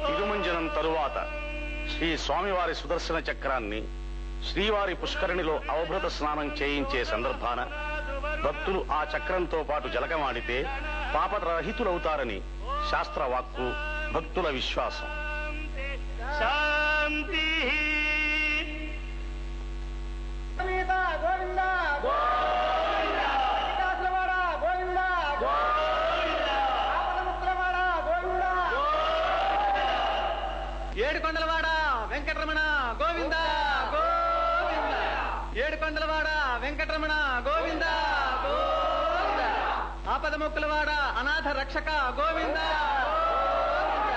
తిరుమంజనం తరువాత శ్రీ స్వామివారి సుదర్శన చక్రాన్ని శ్రీవారి పుష్కరిణిలో అవభృత స్నానం చేయించే సందర్భాన భక్తులు ఆ చక్రంతో పాటు జలకమాడితే పాపరహితులవుతారని శాస్త్రవాక్కు, భక్తుల విశ్వాసం. శాంతి. ఏడుకొండలవాడ వెంకటరమణ గోవింద గోవింద. ఏడుకొండలవాడ వెంకటరమణ గోవింద గోవింద. ఆపదముక్కులవాడ అనాథ రక్షక గోవింద గోవింద.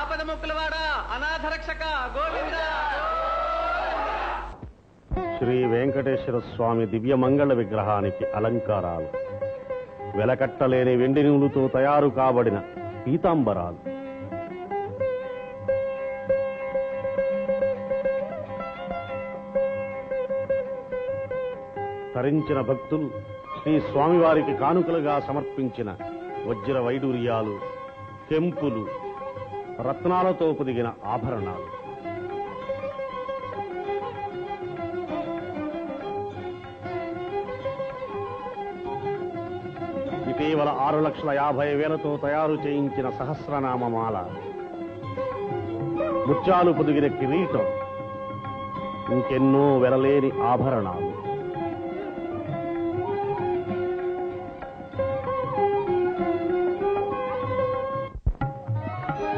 ఆపదముక్కులవాడ అనాథ రక్షక గోవింద. శ్రీ వెంకటేశ్వర స్వామి దివ్యమంగళ విగ్రహానికి అలంకారాలు, వెలకట్టలేని వెండి నూలుతో తయారు కాబడిన పీతాంబరాలు, తరించిన భక్తులు శ్రీ స్వామివారికి కానుకలుగా సమర్పించిన వజ్ర వైడూర్యాలు, కెంపులు, రత్నాలతో పొదిగిన ఆభరణాలు, ఇటీవల 6,50,000తో తయారు చేయించిన సహస్రనామమాల, ముత్యాలు పొదిగిన కిరీటం, ఇంకెన్నో వెలలేని ఆభరణాలు.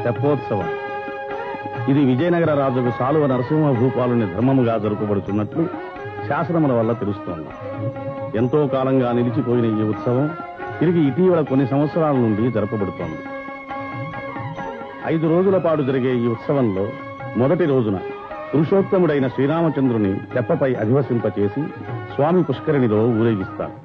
తెప్పోత్సవం ఇది విజయనగర రాజుకు సాలువ నరసింహ భూపాలుని ధర్మముగా జరుపబడుతున్నట్లు శాసనముల వల్ల తెలుస్తోంది. ఎంతో కాలంగా నిలిచిపోయిన ఈ ఉత్సవం తిరిగి ఇటీవల కొన్ని సంవత్సరాల నుండి జరపబడుతోంది. 5 రోజుల పాటు జరిగే ఈ ఉత్సవంలో మొదటి రోజున పురుషోత్తముడైన శ్రీరామచంద్రుని తెప్పపై అధివసింపచేసి స్వామి పుష్కరిణిలో ఊరేగిస్తారు.